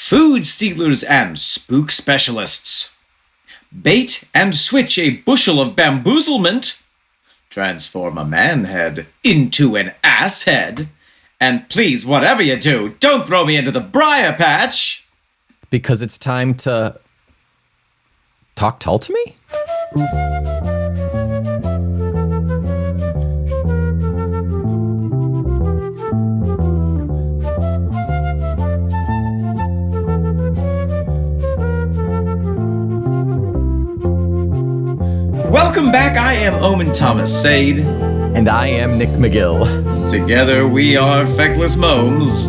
food stealers and spook specialists. Bait and switch a bushel of bamboozlement. Transform a man head into an ass head. And please, whatever you do, don't throw me into the briar patch. Because it's time to talk Tull to me? Welcome back, I am Omen Thomas Sade. And I am Nick McGill. Together we are Feckless Momes.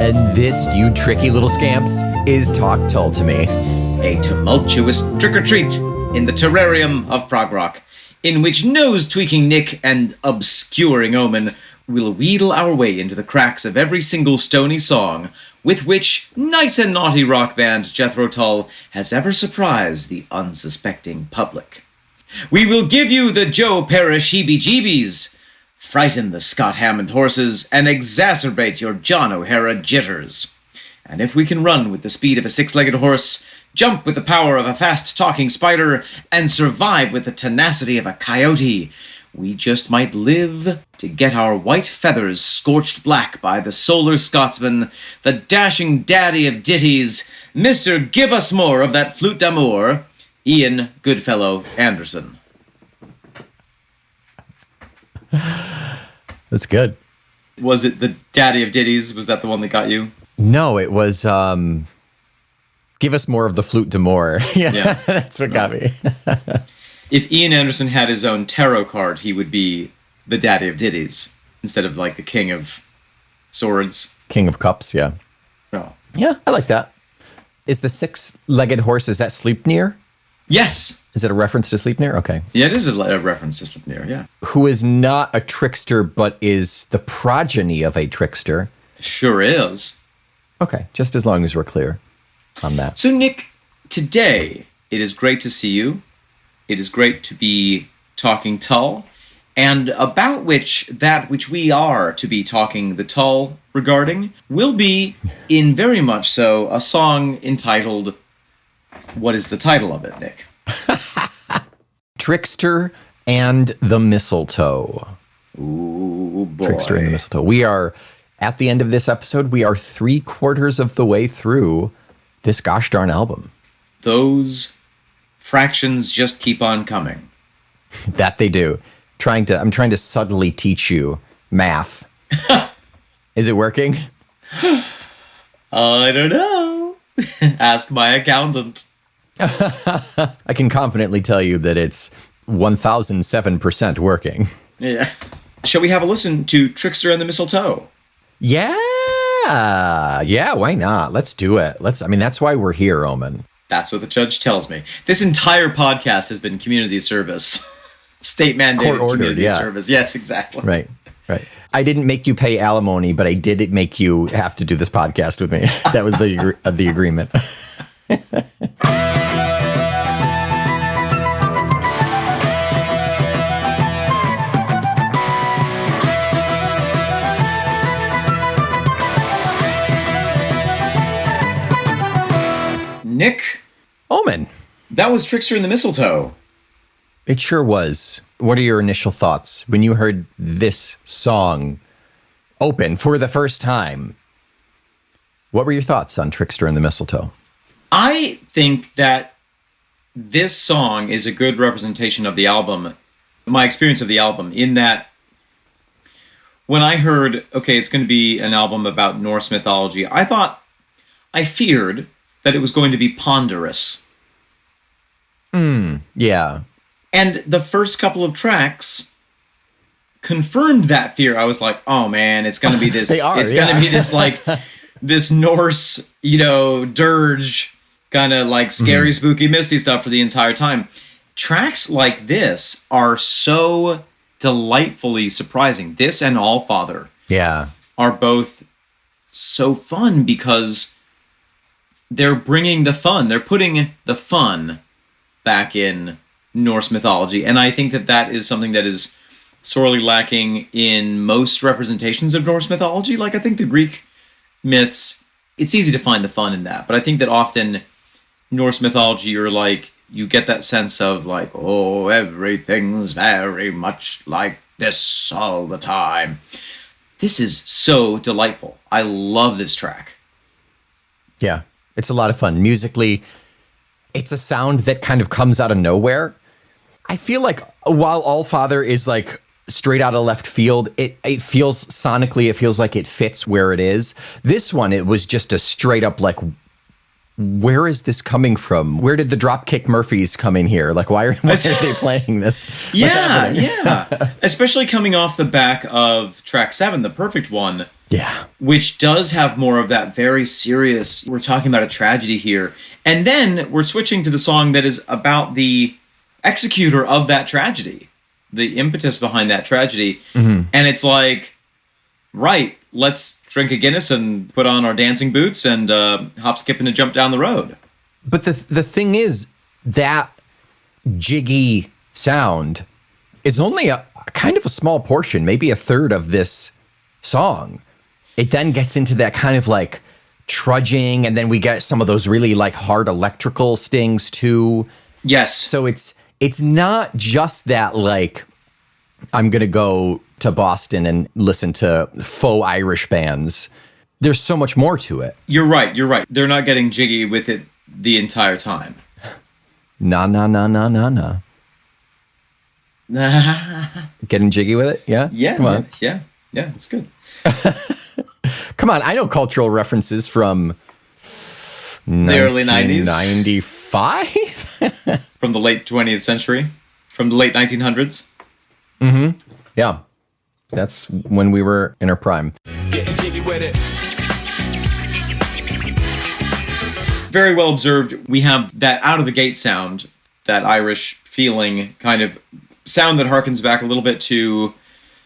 And this, you tricky little scamps, is Talk Tull to Me. A tumultuous trick-or-treat in the terrarium of prog rock, in which nose-tweaking Nick and obscuring Omen will wheedle our way into the cracks of every single stony song with which nice and naughty rock band Jethro Tull has ever surprised the unsuspecting public. We will give you the Joe Parrish heebie-jeebies, frighten the Scott Hammond horses, and exacerbate your John O'Hara jitters. And if we can run with the speed of a six-legged horse, jump with the power of a fast-talking spider, and survive with the tenacity of a coyote, we just might live to get our white feathers scorched black by the solar Scotsman, the dashing daddy of ditties, Mr. Give Us More of that flute d'amour, Ian Goodfellow Anderson. That's good. Was it the daddy of ditties? Was that the one that got you? No, it was Give Us More of the Flute d'Amour. yeah, that's what got me. If Ian Anderson had his own tarot card, he would be the daddy of ditties instead of like the king of swords. King of Cups, yeah. Oh. Yeah, I like that. Is the six-legged horse, is that Sleipnir? Yes. Is it a reference to Sleipnir? Okay. Yeah, it is a reference to Sleipnir, yeah. Who is not a trickster, but is the progeny of a trickster. Sure is. Okay, just as long as we're clear on that. So, Nick, today, it is great to see you. It is great to be talking Tull, and about which we are to be talking the Tull regarding will be, in very much so, a song entitled... What is the title of it, Nick? Trickster and the Mistletoe. Ooh, boy. Trickster and the Mistletoe. We are, at the end of this episode, we are 3/4 of the way through this gosh darn album. Those fractions just keep on coming. That they do. I'm trying to subtly teach you math. Is it working? I don't know. Ask my accountant. I can confidently tell you that it's 1007% working. Yeah. Shall we have a listen to Trickster and the Mistletoe? Yeah, why not? Let's do it. That's why we're here, Omen. That's what the judge tells me. This entire podcast has been community service. State mandated community service. Yes, exactly. Right. I didn't make you pay alimony, but I did make you have to do this podcast with me. That was the agreement. Nick. Omen. That was Trickster and the Mistletoe. It sure was. What are your initial thoughts when you heard this song open for the first time? What were your thoughts on Trickster and the Mistletoe? I think that this song is a good representation of the album, my experience of the album, in that when I heard, okay, it's going to be an album about Norse mythology, I feared that it was going to be ponderous. Yeah. And the first couple of tracks confirmed that fear. I was like, oh man, it's going to be this, going to be this like, this Norse, dirge, kind of like scary, spooky, misty stuff for the entire time. Tracks like this are so delightfully surprising. This and Allfather are both so fun because they're bringing the fun. They're putting the fun back in Norse mythology. And I think that is something that is sorely lacking in most representations of Norse mythology. Like, I think the Greek myths It's easy to find the fun in that, but I think that often Norse mythology, you're like, you get that sense of like, oh, everything's very much like this all the time. This is so delightful. I love this track. Yeah, it's a lot of fun. Musically, it's a sound that kind of comes out of nowhere. I feel like while Allfather is like straight out of left field, it feels sonically, it feels like it fits where it is. This one, it was just a straight up like, where is this coming from? Where did the Dropkick Murphys come in here? Like, why are they playing this? Yeah. Especially coming off the back of track 7, the perfect one. Yeah. Which does have more of that very serious, we're talking about a tragedy here. And then we're switching to the song that is about the executor of that tragedy, the impetus behind that tragedy. Mm-hmm. And it's like, right, let's drink a Guinness and put on our dancing boots and hop, skip, and a jump down the road. But the thing is, that jiggy sound is only a kind of a small portion, maybe a third of this song. It then gets into that kind of like trudging, and then we get some of those really like hard electrical stings too. Yes. So it's not just that like, I'm going to go to Boston and listen to faux Irish bands. There's so much more to it. You're right. They're not getting jiggy with it the entire time. Nah. Getting jiggy with it? Yeah? Yeah. Come on. Yeah, it's good. Come on, I know cultural references from the early 90s. 95? From the late 20th century. From the late 1900s. Mm-hmm. Yeah. That's when we were in our prime. Getting jiggy with it. Very well observed. We have that out of the gate sound, that Irish feeling kind of sound that harkens back a little bit to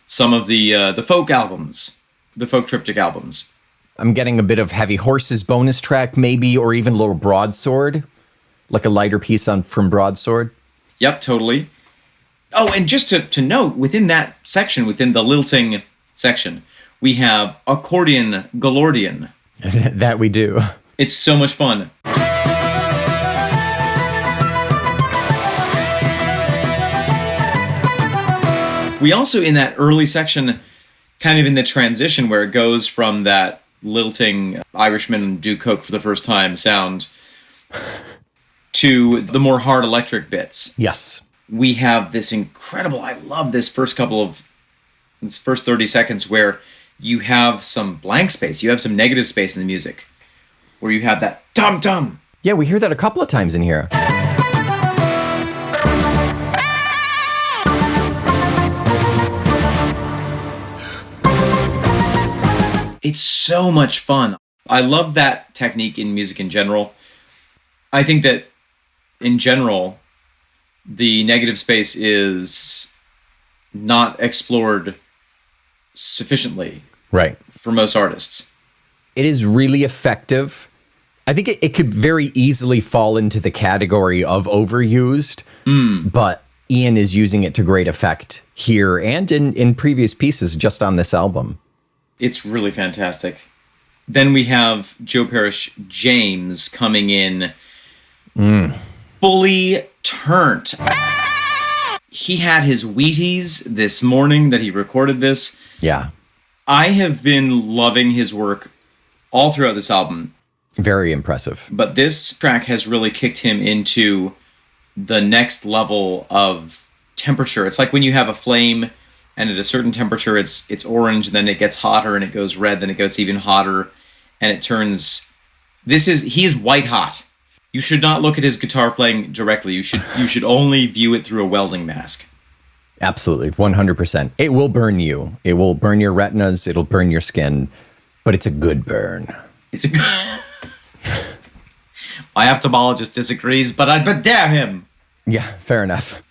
some of the folk albums, the folk triptych albums. I'm getting a bit of Heavy Horses bonus track, maybe, or even a little Broadsword, like a lighter piece from Broadsword. Yep, totally. Oh, and just to note, within that section, within the lilting section, we have accordion galordian. That we do. It's so much fun. We also, in that early section, kind of in the transition where it goes from that lilting Irishman do coke for the first time sound to the more hard electric bits. Yes. We have this incredible, I love this first 30 seconds where you have some blank space, you have some negative space in the music, where you have that dum-dum. Yeah, we hear that a couple of times in here. It's so much fun. I love that technique in music in general. I think that, in general, the negative space is not explored sufficiently, right, for most artists. It is really effective. I think it could very easily fall into the category of overused, but Ian is using it to great effect here and in previous pieces just on this album. It's really fantastic. Then we have Joe Parrish James coming in fully turned. He had his Wheaties this morning that he recorded this. Yeah. I have been loving his work all throughout this album. Very impressive. But this track has really kicked him into the next level of temperature. It's like when you have a flame and at a certain temperature it's orange, then it gets hotter and it goes red, then it goes even hotter and it turns... He's white hot. You should not look at his guitar playing directly. You should only view it through a welding mask. Absolutely, 100%. It will burn you. It will burn your retinas. It'll burn your skin, but it's a good burn. It's a good... My ophthalmologist disagrees, but damn him. Yeah, fair enough.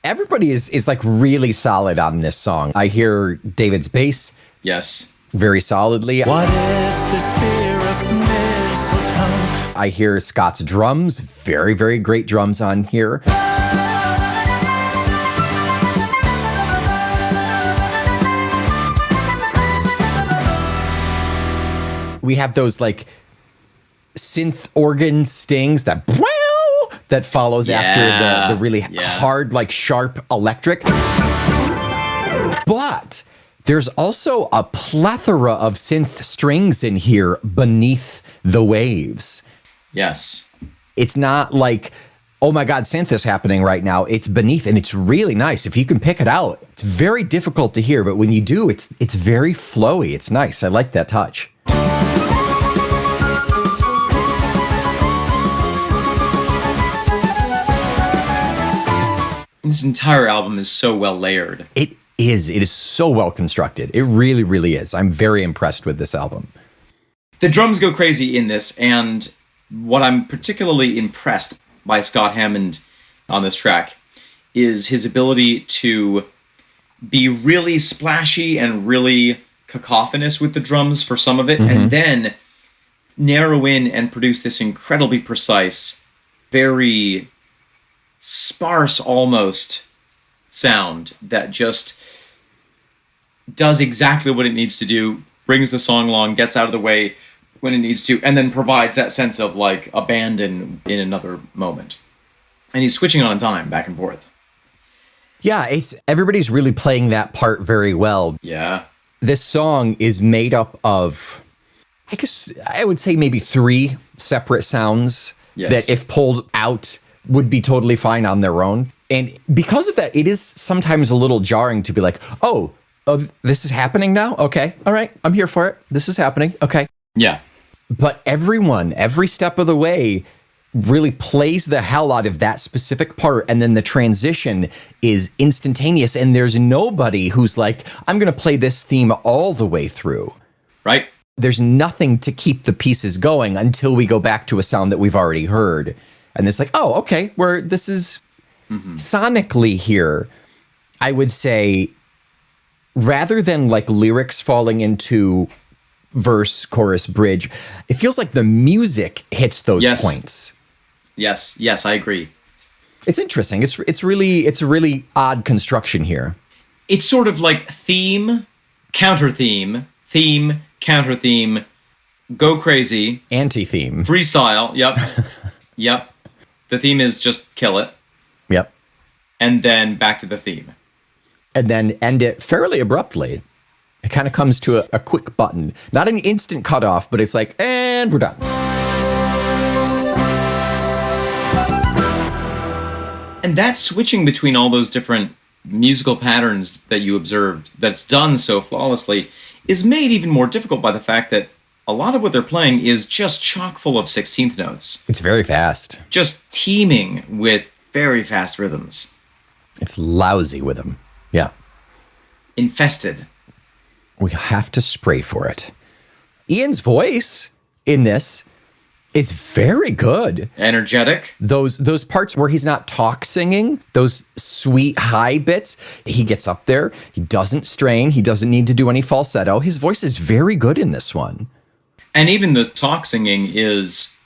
Everybody is like really solid on this song. I hear David's bass. Yes. Very solidly. What is the spear of mistletoe? I hear Scott's drums. Very, very great drums on here. We have those like synth organ stings that follows after the really hard, like sharp electric. But there's also a plethora of synth strings in here beneath the waves. Yes. It's not like, oh my God, synth is happening right now. It's beneath, and it's really nice. If you can pick it out, it's very difficult to hear, but when you do, it's very flowy. It's nice. I like that touch. This entire album is so well layered. It is so well constructed. It really, really is. I'm very impressed with this album. The drums go crazy in this, and what I'm particularly impressed by Scott Hammond on this track is his ability to be really splashy and really cacophonous with the drums for some of it, and then narrow in and produce this incredibly precise, very sparse almost sound that just does exactly what it needs to do, brings the song along, gets out of the way when it needs to, and then provides that sense of like abandon in another moment. And he's switching on a dime back and forth. Yeah, everybody's really playing that part very well. Yeah. This song is made up of, I guess I would say maybe 3 separate sounds that if pulled out would be totally fine on their own. And because of that, it is sometimes a little jarring to be like, oh, this is happening now? Okay, all right, I'm here for it. This is happening, okay. Yeah. But everyone, every step of the way, really plays the hell out of that specific part, and then the transition is instantaneous, and there's nobody who's like, I'm going to play this theme all the way through. Right. There's nothing to keep the pieces going until we go back to a sound that we've already heard. And it's like, oh, okay, this is sonically here, I would say, rather than like lyrics falling into verse, chorus, bridge, it feels like the music hits those points. Yes, I agree. It's interesting. It's a really odd construction here. It's sort of like theme, counter theme, counter theme, go crazy, anti-theme, freestyle. Yep. Yep. The theme is just kill it. Yep. And then back to the theme. And then end it fairly abruptly. It kind of comes to a quick button. Not an instant cutoff, but it's like, and we're done. And that switching between all those different musical patterns that you observed, that's done so flawlessly, is made even more difficult by the fact that a lot of what they're playing is just chock full of 16th notes. It's very fast. Just teeming with very fast rhythms. It's lousy with them. Yeah. Infested. We have to spray for it. Ian's voice in this is very good. Energetic. Those parts where he's not talk singing, those sweet high bits, he gets up there. He doesn't strain. He doesn't need to do any falsetto. His voice is very good in this one. And even the talk singing is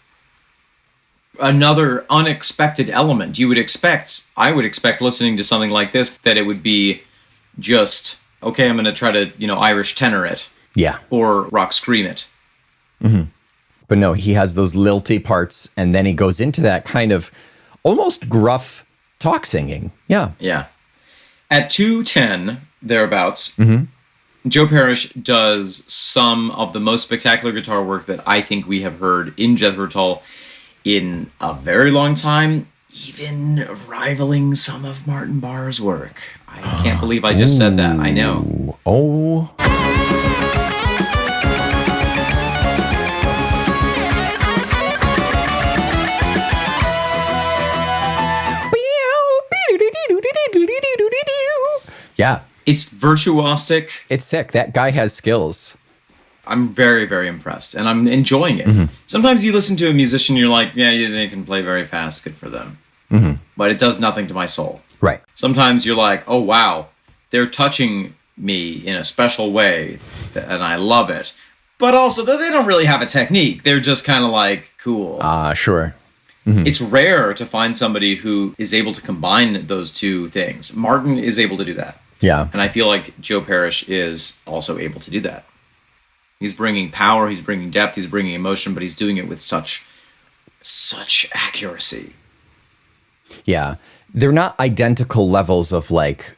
another unexpected element. I would expect listening to something like this that it would be just, okay, I'm going to try to, Irish tenor it. Yeah. Or rock scream it. Mm-hmm. But no, he has those lilty parts, and then he goes into that kind of almost gruff talk singing. Yeah. Yeah. At 2:10, thereabouts, Joe Parrish does some of the most spectacular guitar work that I think we have heard in Jethro Tull in a very long time, even rivaling some of Martin Barr's work. I can't believe I just said that. I know. Oh. Yeah. It's virtuosic. It's sick. That guy has skills. I'm very, very impressed, and I'm enjoying it. Sometimes you listen to a musician, you're like, yeah, they can play very fast, good for them. But it does nothing to my soul. Right. Sometimes you're like, oh, wow, they're touching me in a special way, and I love it. But also, they don't really have a technique. They're just kind of like, cool. Sure. It's rare to find somebody who is able to combine those two things. Martin is able to do that. Yeah. And I feel like Joe Parrish is also able to do that. He's bringing power, he's bringing depth, he's bringing emotion, but he's doing it with such accuracy. Yeah. They're not identical levels of like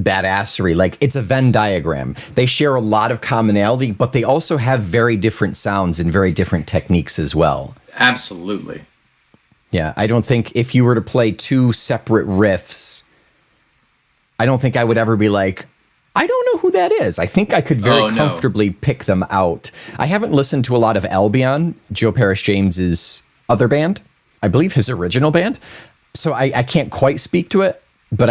badassery. Like it's a Venn diagram. They share a lot of commonality, but they also have very different sounds and very different techniques as well. Absolutely. Yeah. I don't think if you were to play two separate riffs, I don't think I would ever be like, I don't know who that is. I think I could very comfortably pick them out. I haven't listened to a lot of Albion, Joe Parrish James's other band. I believe his original band. So I can't quite speak to it, but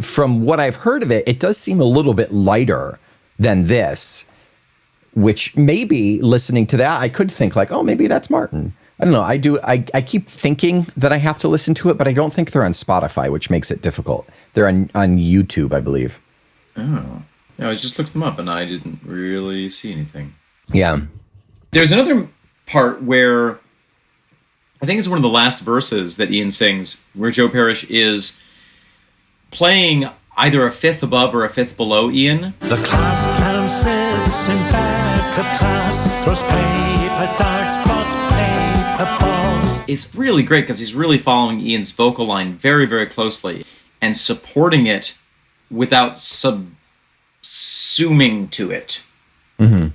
from what I've heard of it, it does seem a little bit lighter than this, which maybe listening to that, I could think like, oh, maybe that's Martin. I don't know. I keep thinking that I have to listen to it, but I don't think they're on Spotify, which makes it difficult. They're on YouTube, I believe. Oh. Yeah, I just looked them up and I didn't really see anything. Yeah. There's another part where I think it's one of the last verses that Ian sings where Joe Parrish is playing either a fifth above or a fifth below Ian. The class clown sits in back of class, throws paper darts, but paper balls. It's really great because he's really following Ian's vocal line very, very closely and supporting it without subsuming to it. Mm-hmm.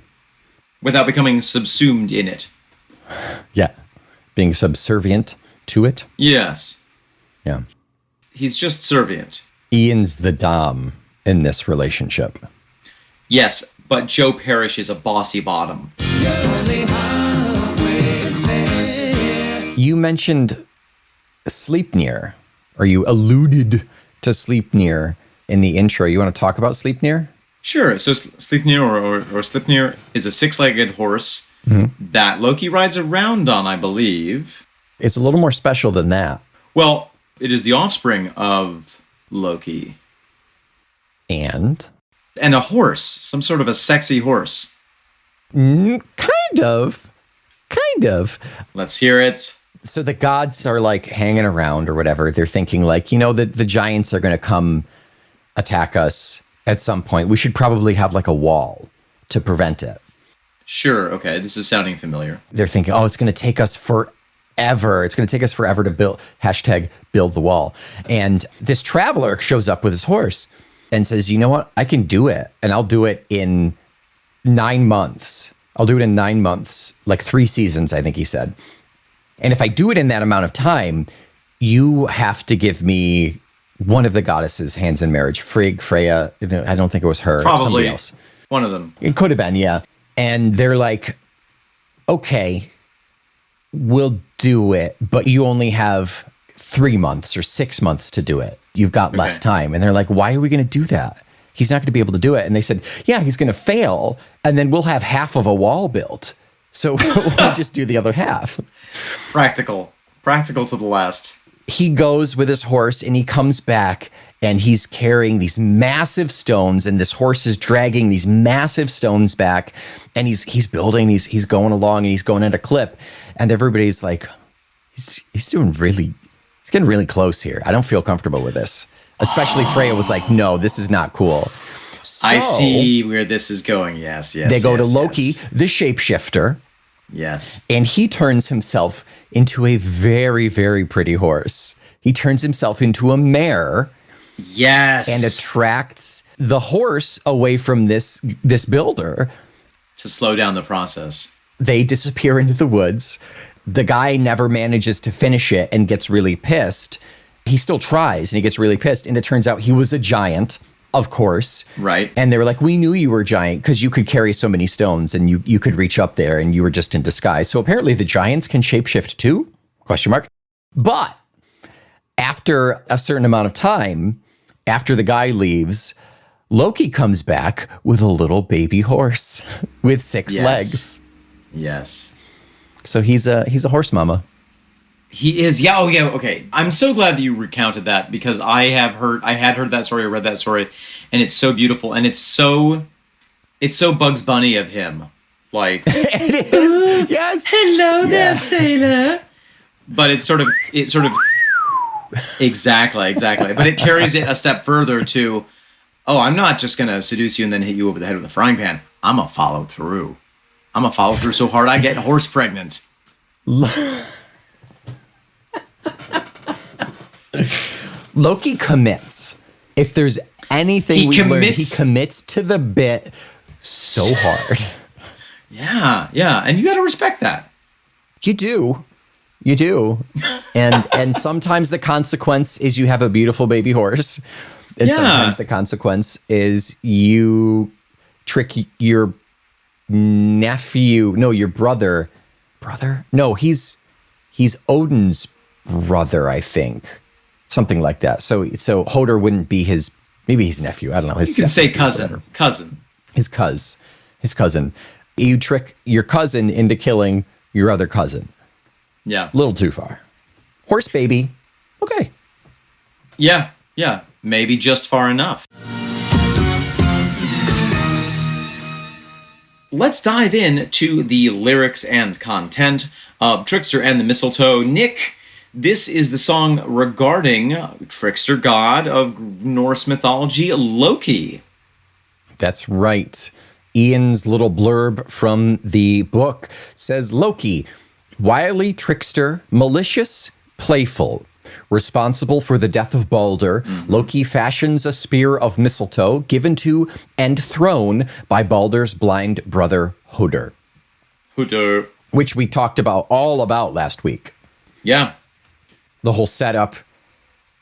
Without becoming subsumed in it. Yeah. Being subservient to it. Yes. Yeah. He's just servient. Ian's the dom in this relationship. Yes, but Joe Parrish is a bossy bottom. You mentioned Sleipnir, or you alluded to Sleipnir in the intro. You want to talk about Sleipnir? Sure. So Sleipnir or Sleipnir is a six-legged horse that Loki rides around on, I believe. It's a little more special than that. Well, it is the offspring of Loki. And a horse, some sort of a sexy horse. Kind of. Let's hear it. So the gods are like hanging around or whatever. They're thinking like, the giants are going to come attack us at some point. We should probably have like a wall to prevent it. Sure. Okay. This is sounding familiar. They're thinking, it's going to take us forever. It's going to take us forever to build the wall. And this traveler shows up with his horse and says, you know what? I can do it. And I'll do it in 9 months. I'll do it in 9 months, like 3 seasons, I think he said. And if I do it in that amount of time, you have to give me one of the goddesses' hands in marriage. Frigg, Freya. I don't think it was her. Probably somebody else. One of them. It could have been, yeah. And they're like, okay, we'll do it, but you only have 3 months or 6 months to do it. You've got less time. And they're like, why are we going to do that? He's not going to be able to do it. And they said, yeah, he's going to fail. And then we'll have half of a wall built. So we'll just do the other half. Practical to the last. He goes with his horse and he comes back and he's carrying these massive stones and this horse is dragging these massive stones back and he's building, he's going along and he's going at a clip and everybody's like, he's getting really close here. I don't feel comfortable with this. Especially Freya was like, no, this is not cool. So, I see where this is going. Yes. They go to Loki, the shapeshifter. Yes. And he turns himself into a very, very pretty horse. He turns himself into a mare. Yes. And attracts the horse away from this builder. To slow down the process. They disappear into the woods. The guy never manages to finish it and gets really pissed. He still tries and he gets really pissed. And it turns out he was a giant, of course. Right. And they were like, we knew you were a giant because you could carry so many stones and you could reach up there and you were just in disguise. So apparently the giants can shapeshift too? ? But after a certain amount of time, after the guy leaves, Loki comes back with a little baby horse with 6 legs. Yes. So he's a horse mama. He is. Yeah. Oh, yeah. Okay. I'm so glad that you recounted that because I had heard that story or read that story, and it's so beautiful and it's so Bugs Bunny of him. Like it is. Yes. Hello there, sailor. But it's sort of exactly. But it carries it a step further to, I'm not just gonna seduce you and then hit you over the head with a frying pan. I'm gonna follow through. I'm gonna follow through so hard I get horse pregnant. Loki commits. If there's anything we've learned, he commits to the bit so hard. Yeah, and you got to respect that. You do. And sometimes the consequence is you have a beautiful baby horse. And sometimes the consequence is you trick your nephew. No, your brother. Brother? No, he's Odin's brother, I think. Something like that. So Hodor wouldn't be maybe his nephew. I don't know. You can say cousin. Cousin. His cousin. You trick your cousin into killing your other cousin. Yeah. A little too far. Horse baby. Okay. Yeah. Maybe just far enough. Let's dive in to the lyrics and content of Trickster and the Mistletoe. Nick, this is the song regarding trickster god of Norse mythology, Loki. That's right. Ian's little blurb from the book says, Loki, wily trickster, malicious, playful, responsible for the death of Baldr, Loki fashions a spear of mistletoe given to and thrown by Baldr's blind brother Hodor. Which we talked all about last week. Yeah. The whole setup,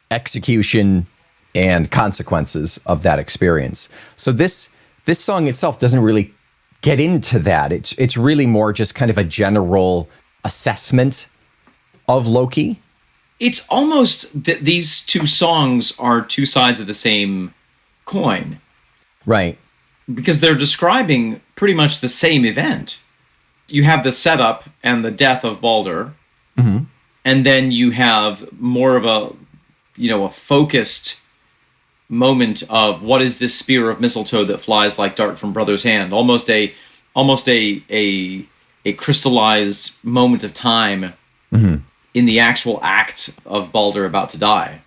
execution, and consequences of that experience. So this song itself doesn't really get into that. It's really more just kind of a general assessment of Loki. It's almost that these two songs are two sides of the same coin. Right. Because they're describing pretty much the same event. You have the setup and the death of Baldr. Mm-hmm. And then you have more of a focused moment of what is this spear of mistletoe that flies like dart from brother's hand? Almost a crystallized moment of time in the actual act of Baldr about to die.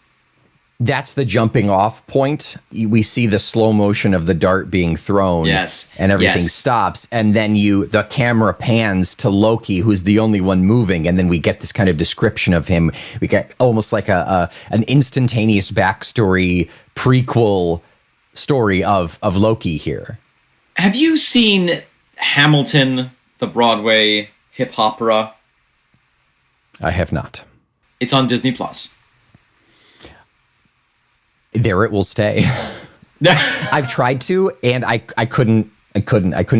That's the jumping off point. We see the slow motion of the dart being thrown. Yes. And everything stops. And then the camera pans to Loki, who's the only one moving. And then we get this kind of description of him. We get almost like an instantaneous backstory, prequel story of Loki here. Have you seen Hamilton, the Broadway hip opera? I have not. It's on Disney Plus. There it will stay. I've tried to, and I couldn't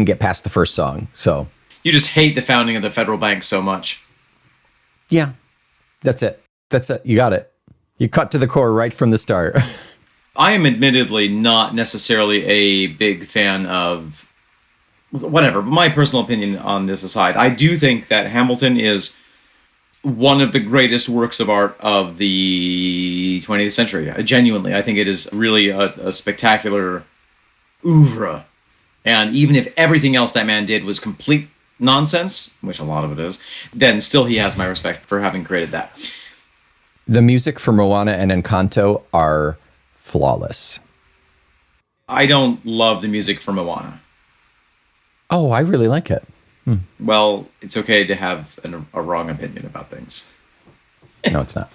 get past the first song. So you just hate the founding of the federal bank so much. Yeah, that's it. You got it. You cut to the core right from the start. I am admittedly not necessarily a big fan of whatever, but my personal opinion on this aside, I do think that Hamilton is one of the greatest works of art of the 20th century. Genuinely, I think it is really a spectacular oeuvre. And even if everything else that man did was complete nonsense, which a lot of it is, then still he has my respect for having created that. The music for Moana and Encanto are flawless. I don't love the music for Moana. Oh, I really like it. Well, it's okay to have a wrong opinion about things. No, it's not.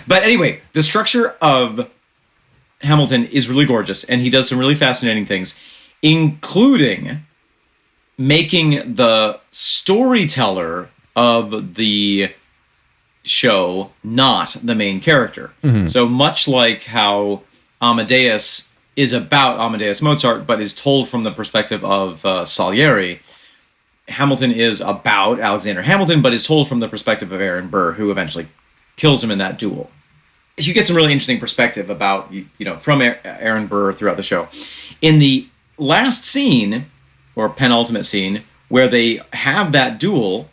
But anyway, the structure of Hamilton is really gorgeous, and he does some really fascinating things, including making the storyteller of the show not the main character. Mm-hmm. So much like how Amadeus is about Amadeus Mozart, but is told from the perspective of Salieri, Hamilton is about Alexander Hamilton, but is told from the perspective of Aaron Burr, who eventually kills him in that duel. You get some really interesting perspective about, from Aaron Burr throughout the show. In the last scene, or penultimate scene, where they have that duel,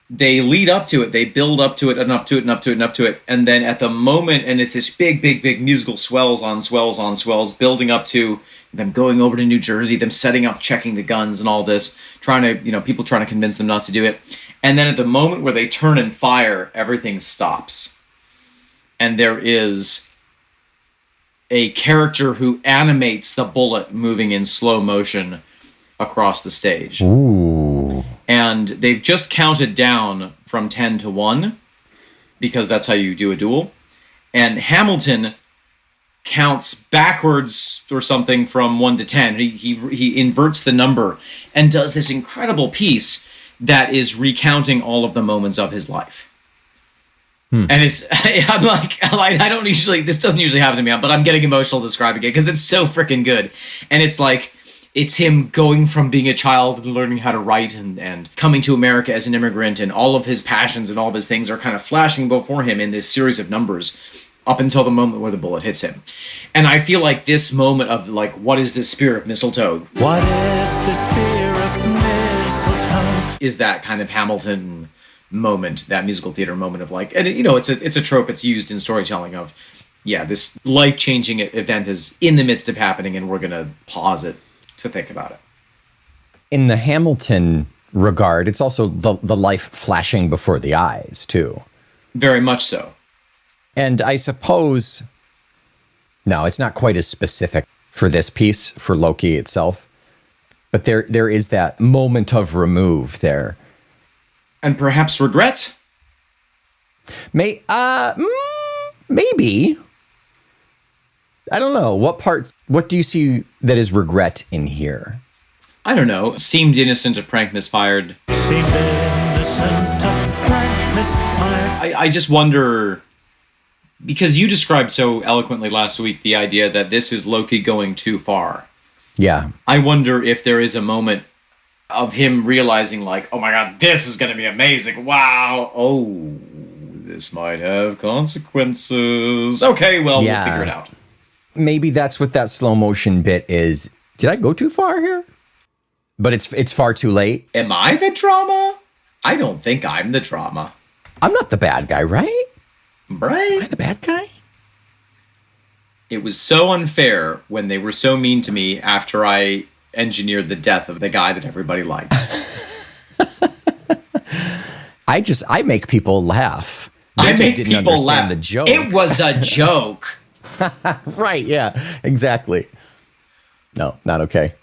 they lead up to it, they build up to it, and up to it, and up to it, and up to it, and then at the moment, and it's this big musical swells on swells, building up to them going over to New Jersey, them setting up, checking the guns and all this, people trying to convince them not to do it. And then at the moment where they turn and fire, everything stops. And there is a character who animates the bullet moving in slow motion across the stage. Ooh. And they've just counted down from 10 to 1 because that's how you do a duel. And Hamilton counts backwards or something from 1 to 10. He inverts the number and does this incredible piece that is recounting all of the moments of his life. And I'm like, I don't usually, this doesn't usually happen to me, but I'm getting emotional describing it because it's so freaking good. And it's like, it's him going from being a child and learning how to write and coming to America as an immigrant, and all of his passions and all of his things are kind of flashing before him in this series of numbers up until the moment where the bullet hits him. And I feel like this moment of like, what is this spear of mistletoe? What is the spear of mistletoe? Is that kind of Hamilton moment, that musical theater moment of like, and it's a trope it's used in storytelling of, yeah, this life-changing event is in the midst of happening and we're going to pause it to think about it. In the Hamilton regard, it's also the life flashing before the eyes too. Very much so. And I suppose, no, it's not quite as specific for this piece, for Loki itself, but there is that moment of remove there. And perhaps regret? Maybe. I don't know. What do you see that is regret in here? I don't know. Seemed innocent, a prank misfired. Seemed innocent, a prank misfired. I just wonder, because you described so eloquently last week the idea that this is Loki going too far. Yeah. I wonder if there is a moment of him realizing like, oh my God, this is going to be amazing. Wow. Oh, this might have consequences. Okay, well, We'll figure it out. Maybe that's what that slow motion bit is. Did I go too far here? But it's far too late. Am I the drama? I don't think I'm the drama. I'm not the bad guy, right? Right? Am I the bad guy? It was so unfair when they were so mean to me after I engineered the death of the guy that everybody liked. I make people laugh. They I just make didn't people understand laugh. the joke. It was a joke. Right, yeah, exactly. No, not okay.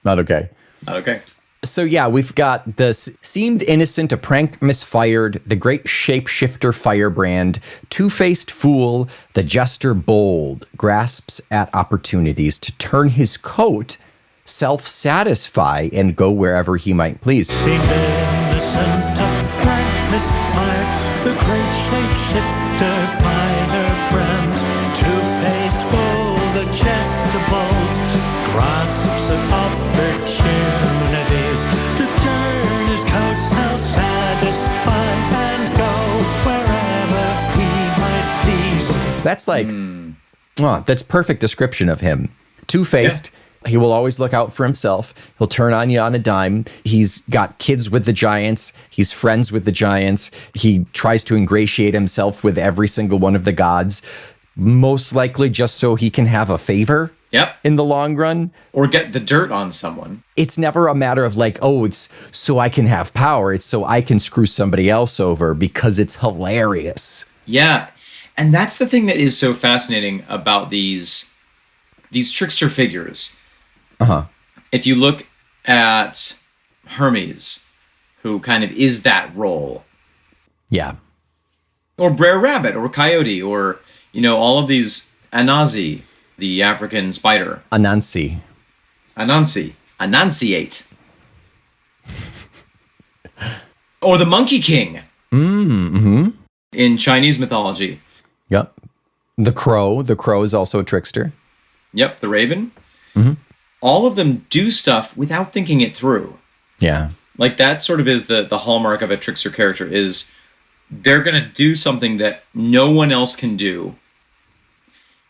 Not okay. Not okay. So yeah, we've got this seemed innocent, a prank misfired, the great shapeshifter firebrand, two-faced fool, the jester bold, grasps at opportunities to turn his coat, self-satisfy, and go wherever he might please. Seemed innocent, a prank misfired, the great shapeshifter firebrand, two-faced fool, the jester bold, grasps at opportunities to turn his coat self-satisfied and go wherever he might please. That's like, that's perfect description of him. Two-faced. Yeah. He will always look out for himself. He'll turn on you on a dime. He's got kids with the giants. He's friends with the giants. He tries to ingratiate himself with every single one of the gods, most likely just so he can have a favor. Yep. In the long run. Or get the dirt on someone. It's never a matter of like, oh, it's so I can have power. It's so I can screw somebody else over because it's hilarious. Yeah. And that's the thing that is so fascinating about these trickster figures. Uh-huh. If you look at Hermes, who kind of is that role. Yeah. Or Brer Rabbit, or Coyote, or, all of these Anazi, the African spider. Anansi. Annunciate. Or the Monkey King. Mm-hmm. In Chinese mythology. Yep. The crow. The crow is also a trickster. Yep, the raven. Mm-hmm. All of them do stuff without thinking it through. Yeah. Like that sort of is the hallmark of a trickster character is they're going to do something that no one else can do.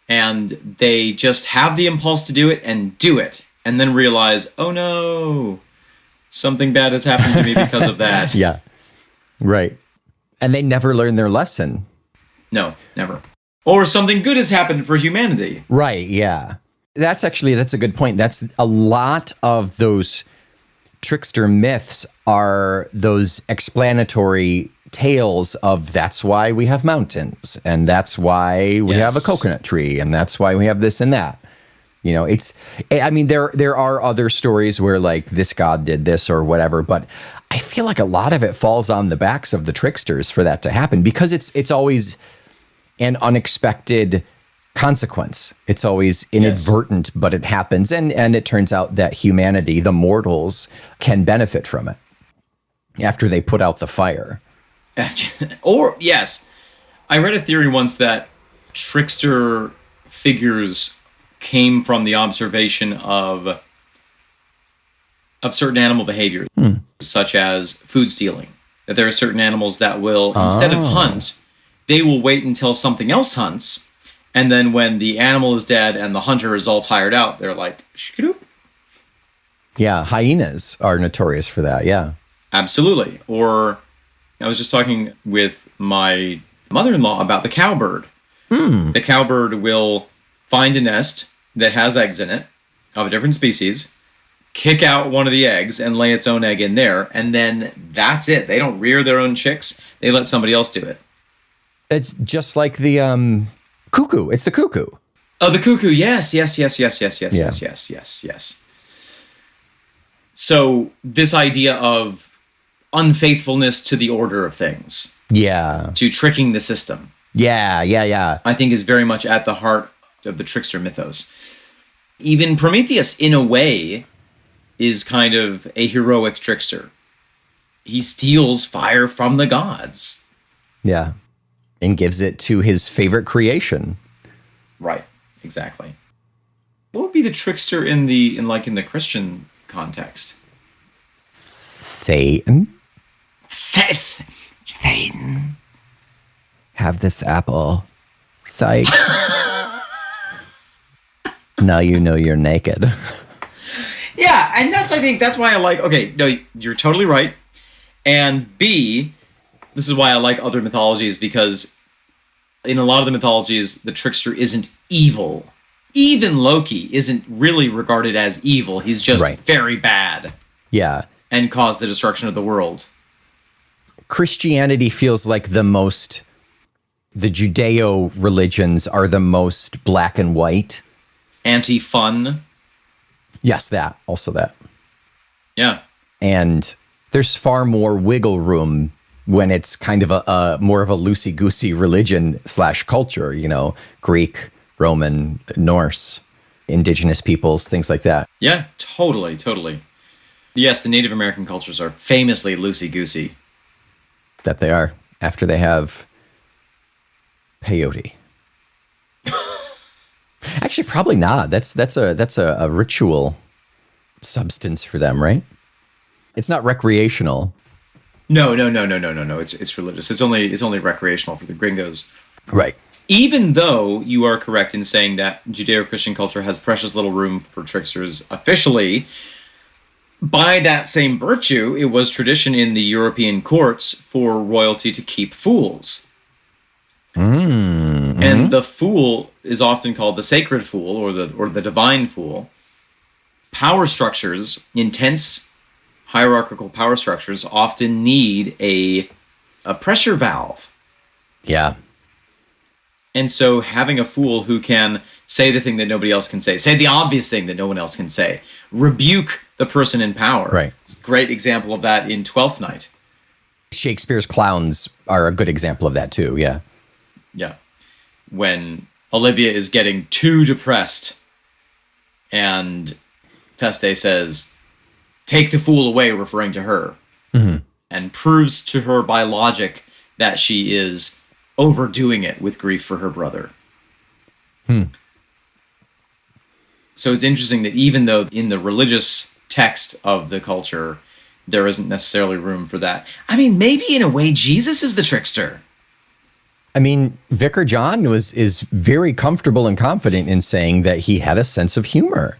And they just have the impulse to do it and do it. And then realize, oh no, something bad has happened to me because of that. Yeah. Right. And they never learn their lesson. No, never. Or something good has happened for humanity. Right, yeah. That's a good point. That's a lot of those trickster myths are those explanatory tales of that's why we have mountains, and that's why we have a coconut tree, and that's why we have this and that. You know, there are other stories where like this god did this or whatever, but I feel like a lot of it falls on the backs of the tricksters for that to happen, because it's always an unexpected consequence. It's always inadvertent, but it happens. And it turns out that humanity, the mortals, can benefit from it after they put out the fire. Or, yes, I read a theory once that trickster figures came from the observation of certain animal behaviors, such as food stealing. That there are certain animals that will, instead of hunt, they will wait until something else hunts, and then when the animal is dead and the hunter is all tired out, they're like, shkadoop. Yeah, hyenas are notorious for that, yeah. Absolutely. Or I was just talking with my mother-in-law about the cowbird. The cowbird will find a nest that has eggs in it of a different species, kick out one of the eggs and lay its own egg in there, and then that's it. They don't rear their own chicks. They let somebody else do it. It's just like the cuckoo. It's the cuckoo. Oh, the cuckoo. Yes. So this idea of unfaithfulness to the order of things. Yeah. To tricking the system. Yeah. I think is very much at the heart of the trickster mythos. Even Prometheus, in a way, is kind of a heroic trickster. He steals fire from the gods. Yeah. And gives it to his favorite creation. Right. Exactly. What would be the trickster in the Christian context? Satan. Satan. Have this apple. Psych. Now you know you're naked. Yeah, and I think that's why I like, okay, no, you're totally right. And B, this is why I like other mythologies, because in a lot of the mythologies, the trickster isn't evil. Even Loki isn't really regarded as evil. He's just very bad. Yeah. And caused the destruction of the world. Christianity feels like the Judeo religions are the most black and white. Anti-fun. Yes, also that. Yeah. And there's far more wiggle room when it's kind of a more of a loosey-goosey religion / culture, you know, Greek, Roman, Norse, indigenous peoples, things like that. Yeah, totally. Yes, the Native American cultures are famously loosey-goosey. That they are, after they have peyote. Actually, probably not. That's a ritual substance for them, right? It's not recreational. No. It's religious. It's only recreational for the gringos. Right. Even though you are correct in saying that Judeo-Christian culture has precious little room for tricksters officially, by that same virtue, it was tradition in the European courts for royalty to keep fools. Mm-hmm. And the fool is often called the sacred fool or the divine fool. Power structures, intense hierarchical power structures, often need a pressure valve. Yeah. And so having a fool who can say the thing that nobody else can say the obvious thing that no one else can say, rebuke the person in power. Right. It's a great example of that in Twelfth Night. Shakespeare's clowns are a good example of that too, yeah. Yeah. When Olivia is getting too depressed and Feste says, "Take the fool away," referring to her, and proves to her by logic that she is overdoing it with grief for her brother. So it's interesting that even though in the religious text of the culture, there isn't necessarily room for that. I mean, maybe in a way, Jesus is the trickster. I mean, Vicar John is very comfortable and confident in saying that he had a sense of humor.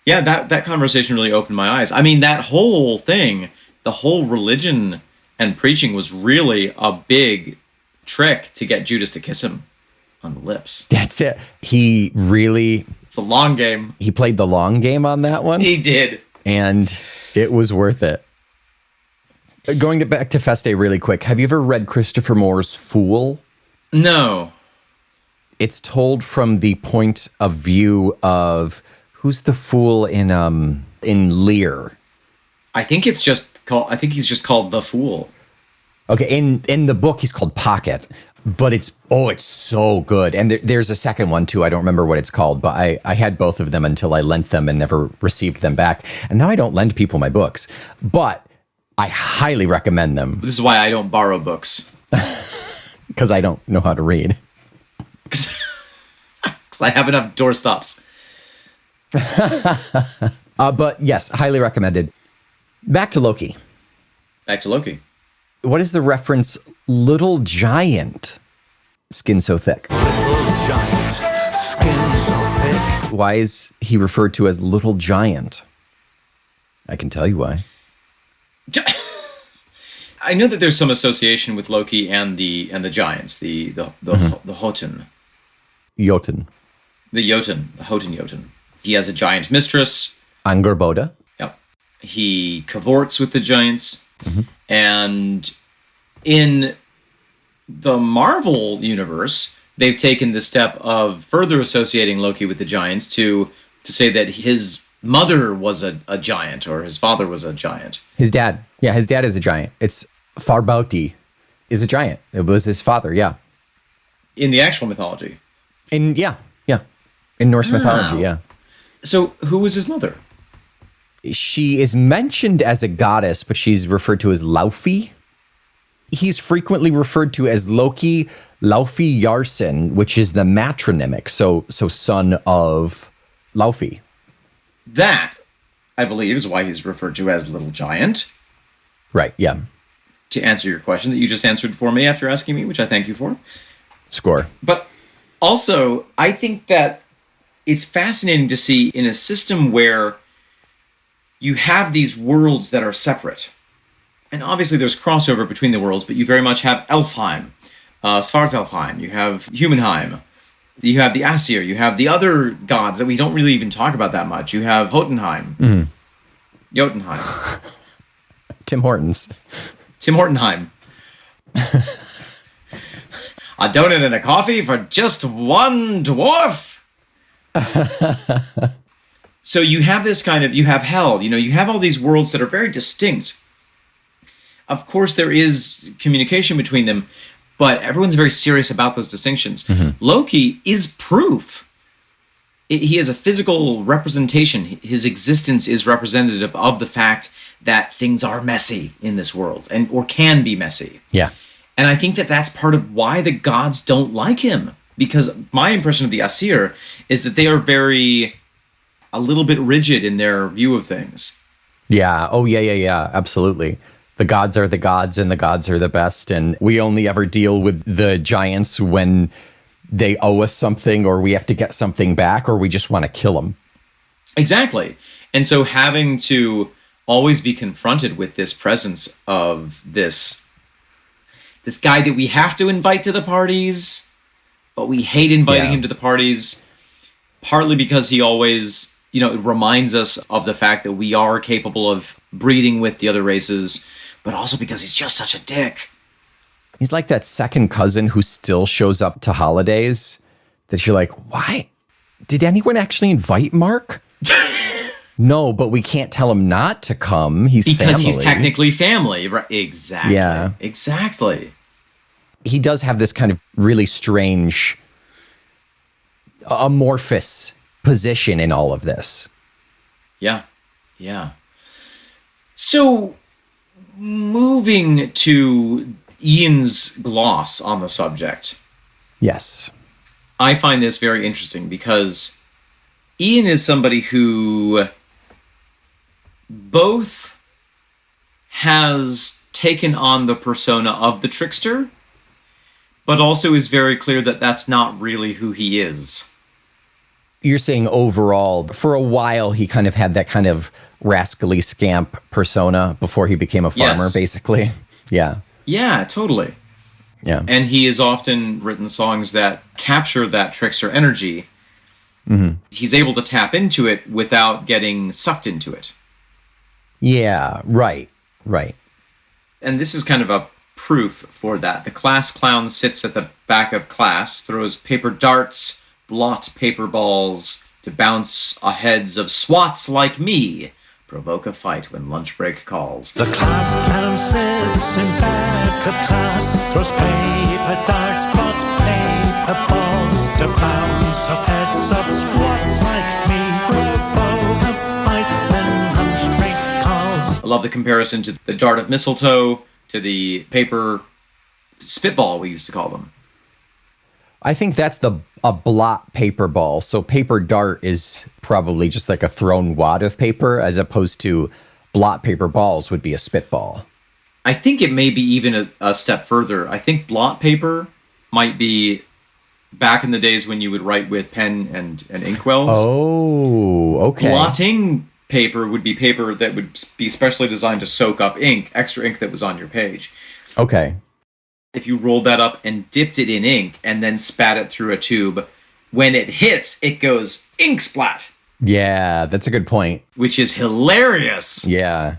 Yeah, that conversation really opened my eyes. I mean, that whole thing, the whole religion and preaching was really a big trick to get Judas to kiss him on the lips. That's it. He really... It's a long game. He played the long game on that one. He did. And it was worth it. Going back to Feste really quick, have you ever read Christopher Moore's Fool? No. It's told from the point of view of who's the fool in Lear. I think he's just called the Fool. Okay, in the book he's called Pocket, but it's so good. And there's a second one too. I don't remember what it's called, but I had both of them until I lent them and never received them back. And now I don't lend people my books, but I highly recommend them. This is why I don't borrow books. Because I don't know how to read. Because I have enough doorstops. But yes, highly recommended. Back to Loki. What is the reference? Little giant, skin so thick. Little giant, skin so thick. Why is he referred to as little giant? I can tell you why. I know that there's some association with Loki and the giants, the Jotun. Jotun. The Jotun. He has a giant mistress. Angerboda. Yep. He cavorts with the giants. And in the Marvel universe, they've taken the step of further associating Loki with the giants to say that his mother was a giant or his father was a giant. His dad. Yeah, his dad is a giant. It's Farbauti is a giant. It was his father, yeah. In the actual mythology. In Norse mythology, yeah. So who was his mother? She is mentioned as a goddess, but she's referred to as Laufey. He's frequently referred to as Loki Laufey Yarson, which is the matronymic, so son of Laufey. That, I believe, is why he's referred to as Little Giant. Right, yeah. To answer your question that you just answered for me after asking me, which I thank you for. Score. But also, I think that it's fascinating to see in a system where you have these worlds that are separate. And obviously there's crossover between the worlds, but you very much have Elfheim, Svartalfheim, you have Humanheim, you have the Aesir, you have the other gods that we don't really even talk about that much. You have Jotunheim. Jotunheim. Tim Hortons. Tim Hortonheim. A donut and a coffee for just one dwarf. So you have this you have hell, you have all these worlds that are very distinct. Of course, there is communication between them, but everyone's very serious about those distinctions. Loki is proof. He is a physical representation. His existence is representative of the fact that things are messy in this world, or can be messy. Yeah. And I think that that's part of why the gods don't like him. Because my impression of the Aesir is that they are a little bit rigid in their view of things. Yeah. Oh, yeah. Absolutely. The gods are the gods and the gods are the best. And we only ever deal with the giants when they owe us something or we have to get something back or we just want to kill them. Exactly. And so having to always be confronted with this presence of this guy that we have to invite to the parties, but we hate inviting him to the parties, partly because he always, it reminds us of the fact that we are capable of breeding with the other races, but also because he's just such a dick. He's like that second cousin who still shows up to holidays that you're like, why? Did anyone actually invite Mark? No, but we can't tell him not to come. He's because family. He's technically family, right? Exactly. Yeah. Exactly. He does have this kind of really strange, amorphous position in all of this. Yeah. So, moving to Ian's gloss on the subject. Yes. I find this very interesting because Ian is somebody who both has taken on the persona of the trickster, but also is very clear that that's not really who he is. You're saying overall, for a while, he kind of had that kind of rascally scamp persona before he became a farmer, basically. Yeah. Yeah, totally. Yeah. And he has often written songs that capture that trickster energy. He's able to tap into it without getting sucked into it. Yeah, right. And this is kind of a proof for that. The class clown sits at the back of class, throws paper darts, blot paper balls to bounce heads of swats like me, provoke a fight when lunch break calls. The class clown sits in back of class, throws paper darts, blot paper balls to bounce off heads of swats like me, provoke a fight when lunch break calls. I love the comparison to the dart of mistletoe, to the paper spitball, we used to call them. I think that's a blot paper ball. So paper dart is probably just like a thrown wad of paper, as opposed to blot paper balls would be a spitball. I think it may be even a step further. I think blot paper might be back in the days when you would write with pen and inkwells. Oh, okay. Blotting paper would be paper that would be specially designed to soak up ink, extra ink that was on your page. Okay. If you rolled that up and dipped it in ink and then spat it through a tube, when it hits, it goes ink splat. Yeah, that's a good point. Which is hilarious. Yeah.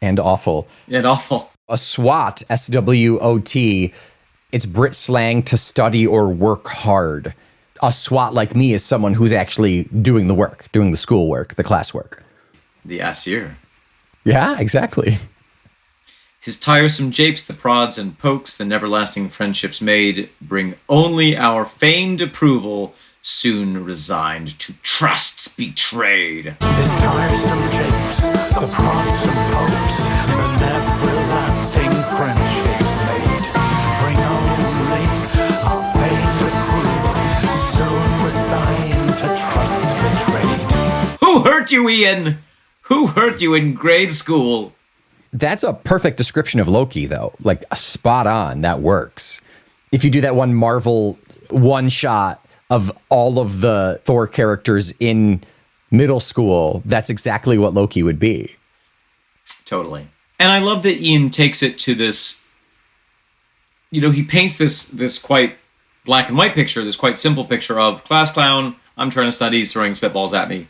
And awful. And awful. A SWOT, SWOT, it's Brit slang to study or work hard. A SWAT like me is someone who's actually doing the work, doing the schoolwork, the classwork. The assier. Yeah, exactly. His tiresome japes, the prods and pokes, the never-lasting friendships made, bring only our feigned approval, soon resigned to trusts betrayed. His tiresome japes, the prods and pokes, the never-lasting friendships made, bring only our feigned approval, soon resigned to trusts betrayed. Who hurt you, Ian? Who hurt you in grade school? That's a perfect description of Loki, though. Like, spot on. That works. If you do that one Marvel one shot of all of the Thor characters in middle school, that's exactly what Loki would be. Totally. And I love that Ian takes it to this, he paints this quite black and white picture, this quite simple picture of class clown, I'm trying to study, he's throwing spitballs at me.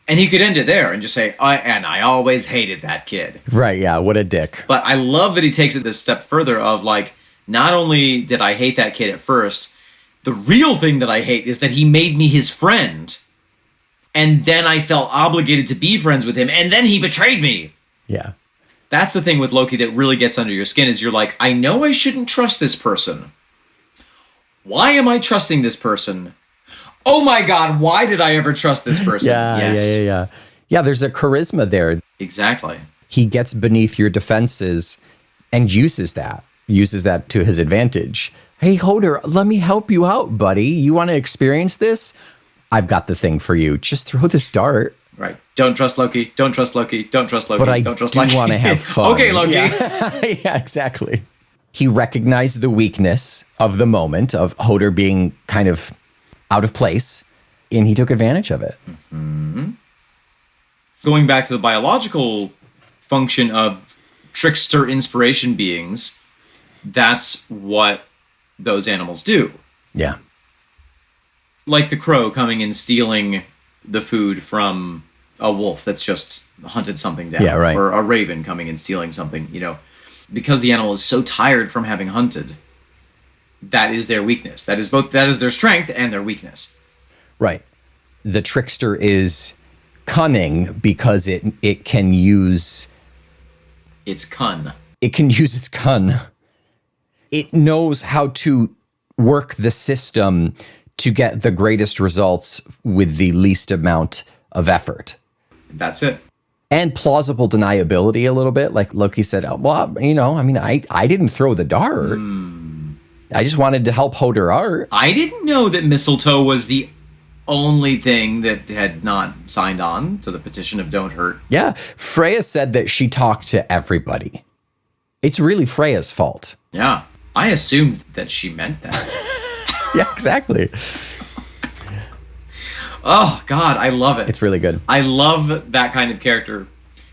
And he could end it there and just say, I always hated that kid. Right, yeah, what a dick. But I love that he takes it this step further of like, not only did I hate that kid at first, the real thing that I hate is that he made me his friend. And then I felt obligated to be friends with him, and then he betrayed me. Yeah. That's the thing with Loki that really gets under your skin is you're like, I know I shouldn't trust this person. Why am I trusting this person? Oh my God, why did I ever trust this person? Yeah. Yeah, there's a charisma there. Exactly. He gets beneath your defenses and uses that to his advantage. Hey, Hoder, let me help you out, buddy. You want to experience this? I've got the thing for you. Just throw this dart. Right. Don't trust Loki. Don't trust Loki. Don't trust Loki. But I don't trust Loki. want to have fun. Okay, Loki. Yeah, exactly. He recognized the weakness of the moment of Hoder being kind of out of place, and he took advantage of it. Mm-hmm. Going back to the biological function of trickster inspiration beings, that's what those animals do. Yeah. Like the crow coming and stealing the food from a wolf that's just hunted something down. Yeah, right. Or a raven coming and stealing something, because the animal is so tired from having hunted. That is their weakness. That is their strength and their weakness. Right. The trickster is cunning because it can use its cun. It can use its cun. It knows how to work the system to get the greatest results with the least amount of effort. That's it. And plausible deniability a little bit. Like Loki said, I didn't throw the dart. I just wanted to help Hoder art. I didn't know that Mistletoe was the only thing that had not signed on to the petition of Don't Hurt. Yeah. Freya said that she talked to everybody. It's really Freya's fault. Yeah. I assumed that she meant that. Yeah, exactly. Oh, God, I love it. It's really good. I love that kind of character.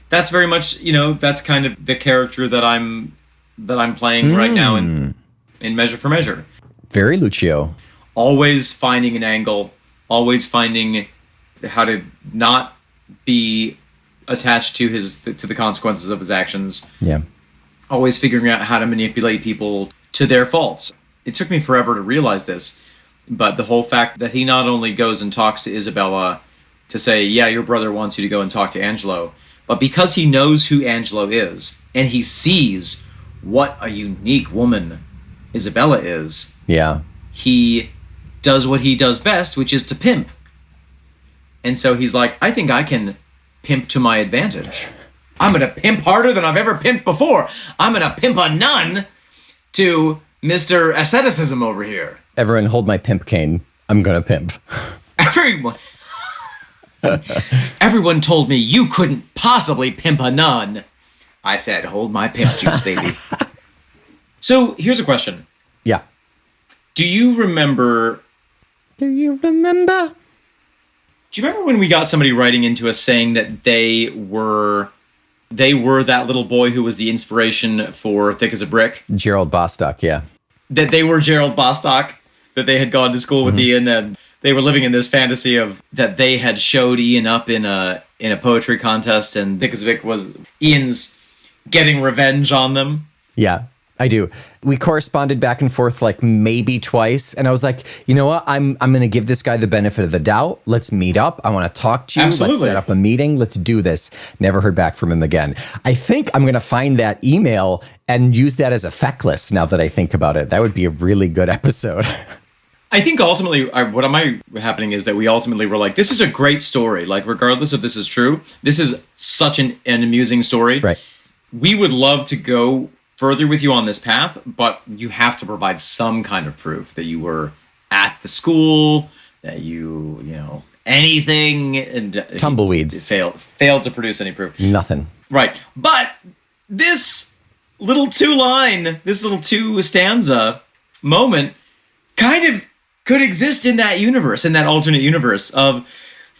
That's very much, that's kind of the character that I'm playing right now in Measure for Measure. Very Lucio. Always finding an angle, always finding how to not be attached to the consequences of his actions. Yeah. always figuring out how to manipulate people to their faults. It took me forever to realize this, but the whole fact that he not only goes and talks to Isabella to say, yeah, your brother wants you to go and talk to Angelo, but because he knows who Angelo is, and he sees what a unique woman Isabella is, he does what he does best, which is to pimp. And so he's like, I think I can pimp to my advantage. I'm going to pimp harder than I've ever pimped before. I'm going to pimp a nun to Mr. Asceticism over here. Everyone hold my pimp cane. I'm going to pimp. Everyone told me you couldn't possibly pimp a nun. I said, hold my pimp juice, baby. So here's a question. Yeah. Do you remember when we got somebody writing into us saying that they were that little boy who was the inspiration for Thick as a Brick? Gerald Bostock, yeah. That they were Gerald Bostock, that they had gone to school with Ian, and they were living in this fantasy of that they had showed Ian up in a poetry contest, and Thick as a Brick was Ian's getting revenge on them. Yeah, I do. We corresponded back and forth like maybe twice, and I was like, you know what? I'm going to give this guy the benefit of the doubt. Let's meet up. I want to talk to you. Absolutely. Let's set up a meeting. Let's do this. Never heard back from him again. I think I'm going to find that email and use that as a feckless now that I think about it. That would be a really good episode. I think ultimately, what am happening is that we ultimately were like, this is a great story. Like, regardless if this is true, this is such an amusing story. Right. We would love to go further with you on this path, but you have to provide some kind of proof that you were at the school, that you know, anything, and tumbleweeds. Failed to produce any proof. Nothing. Right. But this little two stanza moment kind of could exist in that universe, in that alternate universe of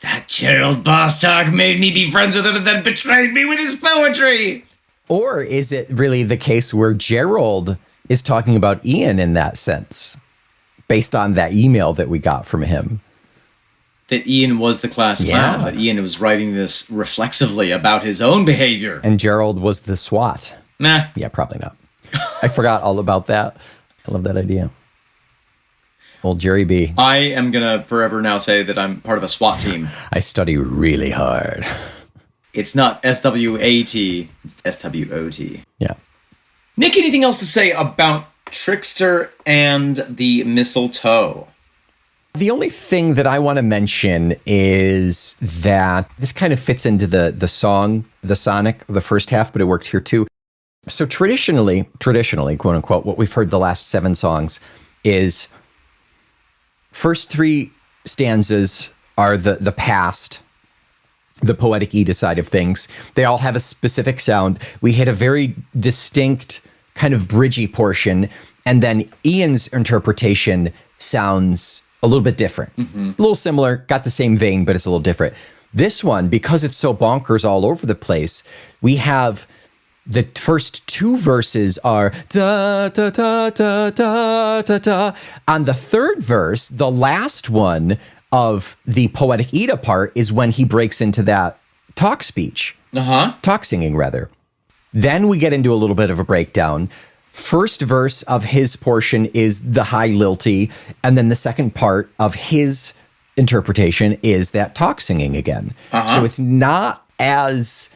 that Gerald Bostock made me be friends with him and then betrayed me with his poetry. Or is it really the case where Gerald is talking about Ian in that sense, based on that email that we got from him? That Ian was the class clown, that Ian was writing this reflexively about his own behavior. And Gerald was the SWAT. Nah. Yeah, probably not. I forgot all about that. I love that idea. Old Jerry B. I am going to forever now say that I'm part of a SWAT team. I study really hard. It's not SWAT, it's SWOT. Yeah. Nick, anything else to say about Trickster and the Mistletoe? The only thing that I want to mention is that this kind of fits into the song, the sonic, the first half, but it works here too. So traditionally, quote unquote, what we've heard the last 7 songs is first 3 stanzas are the past, the poetic Eda side of things. They all have a specific sound. We hit a very distinct kind of bridgy portion, and then Ian's interpretation sounds a little bit different. A little similar, got the same vein, but it's a little different. This one, because it's so bonkers all over the place, we have the first 2 verses are da da da da da da da. On the third verse, the last one of the poetic Eda part is when he breaks into that talk speech. Talk singing, rather. Then we get into a little bit of a breakdown. First verse of his portion is the high lilty, and then the second part of his interpretation is that talk singing again. So it's not as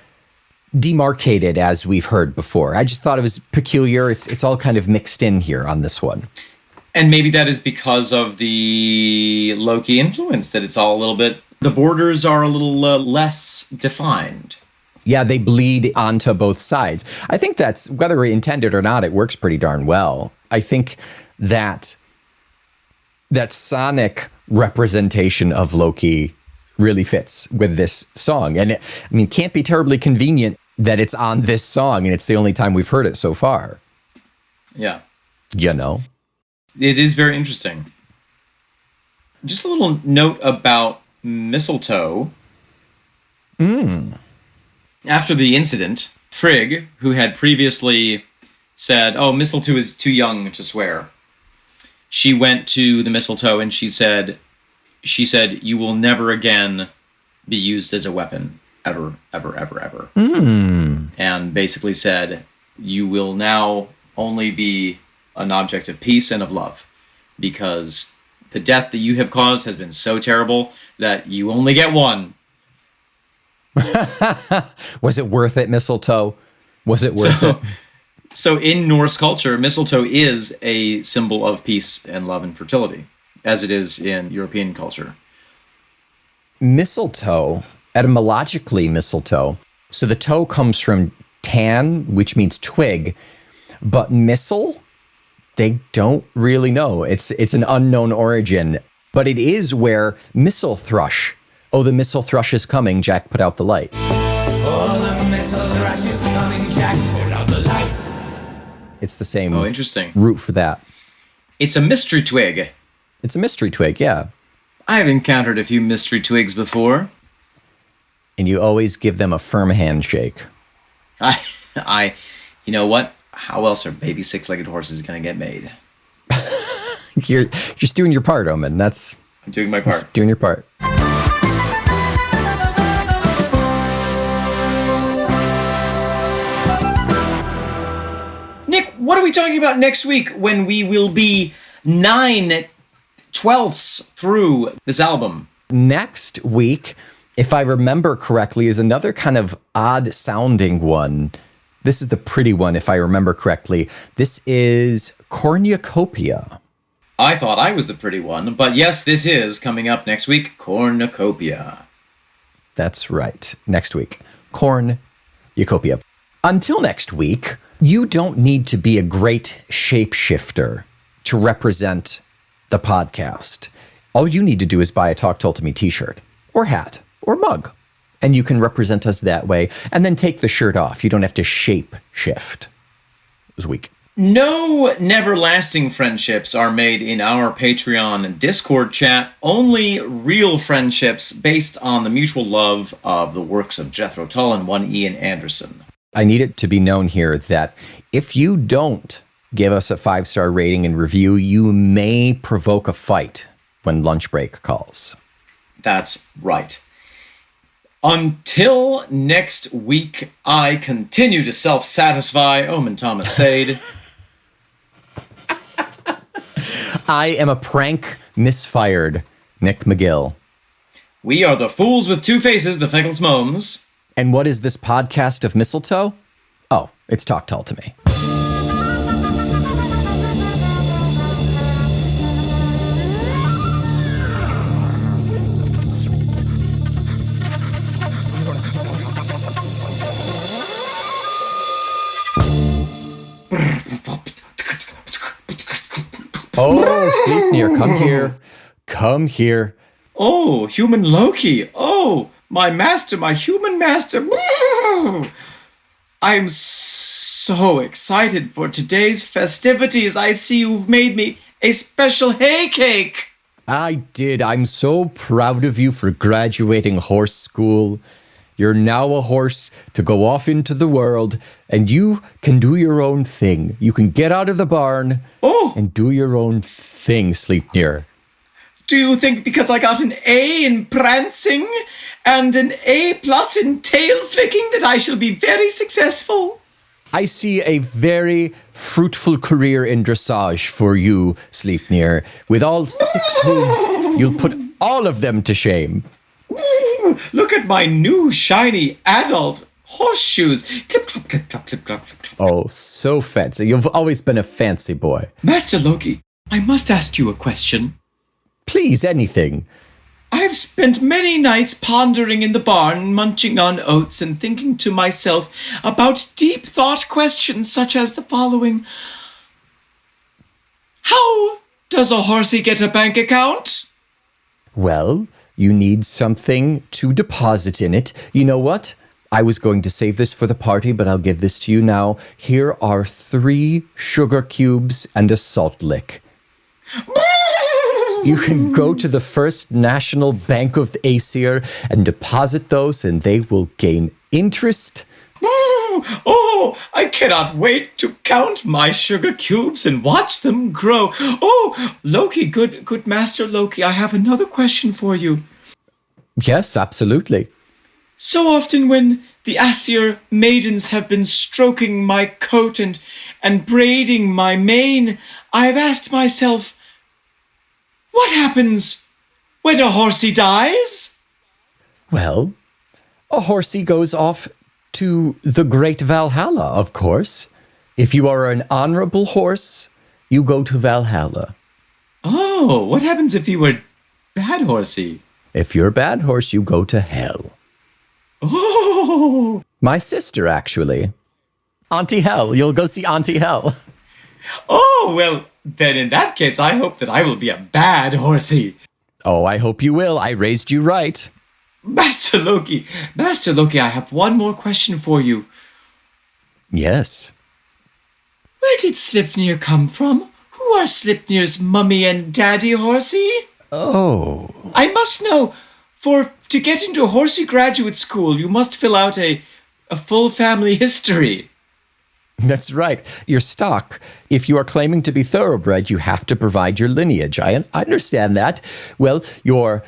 demarcated as we've heard before. I just thought it was peculiar. It's all kind of mixed in here on this one. And maybe that is because of the Loki influence, that it's all a little bit, the borders are a little less defined. Yeah, they bleed onto both sides. I think that's, whether we intended or not, it works pretty darn well. I think that sonic representation of Loki really fits with this song. And it can't be terribly convenient that it's on this song and it's the only time we've heard it so far. Yeah. You know? It is very interesting. Just a little note about Mistletoe. After the incident, Frigg, who had previously said, oh, Mistletoe is too young to swear, she went to the Mistletoe and she said, you will never again be used as a weapon. Ever, ever, ever, ever. And basically said, you will now only be an object of peace and of love, because the death that you have caused has been so terrible that you only get one. Was it worth it, Mistletoe? Was it worth it? So in Norse culture, mistletoe is a symbol of peace and love and fertility, as it is in European culture. Mistletoe, etymologically mistletoe, so the toe comes from tan, which means twig, but mistle, they don't really know. It's an unknown origin, but it is where mistle thrush. Oh, the mistle thrush is coming, Jack, put out the light. Oh, the mistle thrush is coming, Jack, put out the light. It's the same interesting. root for that. It's a mystery twig. It's a mystery twig, yeah. I've encountered a few mystery twigs before. And you always give them a firm handshake. You know what? How else are baby six-legged horses going to get made? You're just doing your part, Omen. I'm doing my part. Doing your part. Nick, what are we talking about next week when we will be 9/12 through this album? Next week, if I remember correctly, is another kind of odd sounding one. This is the pretty one, if I remember correctly. This is Cornucopia. I thought I was the pretty one, but yes, this is coming up next week, Cornucopia. That's right. Next week, Cornucopia. Until next week, you don't need to be a great shapeshifter to represent the podcast. All you need to do is buy a Talk Tull to Me t-shirt or hat or mug, and you can represent us that way, and then take the shirt off. You don't have to shape shift. It was weak. No never-lasting friendships are made in our Patreon and Discord chat. Only real friendships based on the mutual love of the works of Jethro Tull and one Ian Anderson. I need it to be known here that if you don't give us a 5-star rating and review, you may provoke a fight when lunch break calls. That's right. Until next week, I continue to self-satisfy Omen Thomas Sade. I am a prank misfired Nick McGill. We are the Fools with Two Faces, the Feckless Momes. And what is this podcast of Mistletoe? Oh, it's Talk Tull to Me. Oh, Sleipnir, come here. Come here. Oh, human Loki. Oh, my master, my human master. I'm so excited for today's festivities. I see you've made me a special hay cake. I did. I'm so proud of you for graduating horse school. You're now a horse to go off into the world, and you can do your own thing. You can get out of the barn and do your own thing, Sleipnir. Do you think because I got an A in prancing and an A+ in tail flicking that I shall be very successful? I see a very fruitful career in dressage for you, Sleipnir. With all 6 hooves, you'll put all of them to shame. Look at my new shiny adult horseshoes. Clip, clop, clip, clop, clip, clop, clip, clop. Oh, so fancy. You've always been a fancy boy. Master Loki, I must ask you a question. Please, anything. I have spent many nights pondering in the barn, munching on oats and thinking to myself about deep thought questions such as the following. How does a horsey get a bank account? Well, you need something to deposit in it. You know what? I was going to save this for the party, but I'll give this to you now. Here are 3 sugar cubes and a salt lick. You can go to the First National Bank of the Aesir and deposit those, and they will gain interest. Oh, I cannot wait to count my sugar cubes and watch them grow. Oh, Loki, good Master Loki, I have another question for you. Yes, absolutely. So often when the Aesir maidens have been stroking my coat and braiding my mane, I've asked myself, what happens when a horsey dies? Well, a horsey goes off to the great Valhalla, of course. If you are an honorable horse, you go to Valhalla. Oh, what happens if you were bad horsey? If you're a bad horse, you go to hell. Oh! My sister, actually. Auntie Hell. You'll go see Auntie Hell. Oh, well, then in that case, I hope that I will be a bad horsey. Oh, I hope you will. I raised you right. Master Loki, I have one more question for you. Yes. Where did Sleipnir come from? Who are Sleipnir's mummy and daddy horsey? Oh. I must know, for to get into horsey graduate school, you must fill out a full family history. That's right. Your stock. If you are claiming to be thoroughbred, you have to provide your lineage. I understand that. Well, your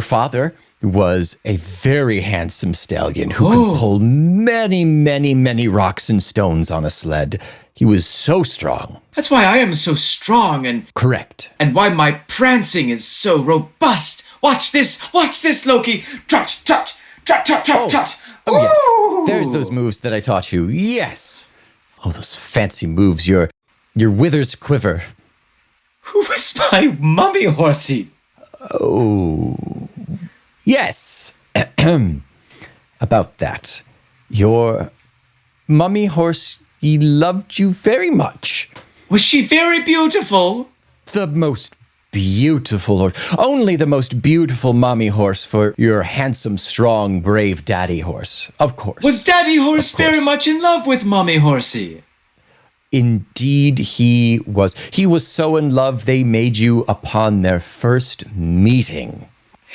father was a very handsome stallion who could pull many, many, many rocks and stones on a sled. He was so strong. That's why I am so strong and... Correct. And why my prancing is so robust. Watch this, Loki. Trot, trot, trot, trot, trot, trot. Oh, yes. There's those moves that I taught you. Yes. Oh, those fancy moves. Your withers quiver. Who is my mummy horsey? Oh, yes. About that. Your mummy horse, he loved you very much. Was she very beautiful? The most beautiful horse. Only the most beautiful mommy horse for your handsome, strong, brave daddy horse. Of course. Was daddy horse very much in love with mummy horsey? Indeed, he was. He was so in love they made you upon their first meeting.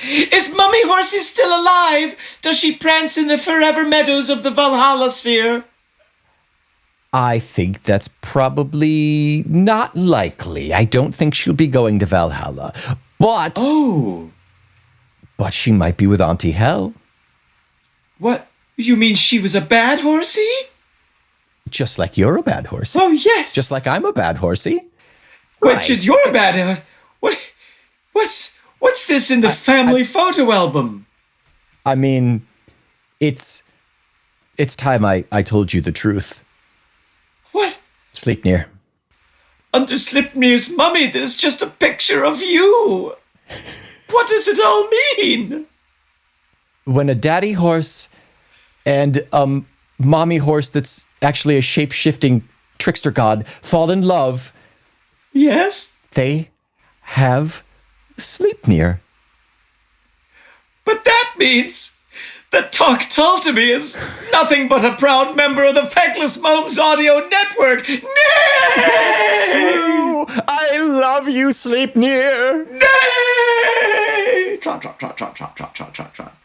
Is mummy horsey still alive? Does she prance in the forever meadows of the Valhalla sphere? I think that's probably not likely. I don't think she'll be going to Valhalla. But... Oh. But she might be with Auntie Hell. What? You mean she was a bad horsey? Just like you're a bad horsey. Oh, yes. Just like I'm a bad horsey. Wait, Right. just you're a bad horse. What's this in the family photo album? I mean, it's time I told you the truth. What? Sleipnir. Under Sleipnir's mummy, there's just a picture of you. What does it all mean? When a daddy horse and mommy horse that's actually a shape-shifting trickster god fall in love, Yes? they have Sleipnir. But that means that Talk Tull to me is nothing but a proud member of the Feckless Momes Audio Network. Nay! True. I love you, Sleipnir. Nay! Trot, trot, trot, trot, trot, trot, trot, trot, trot.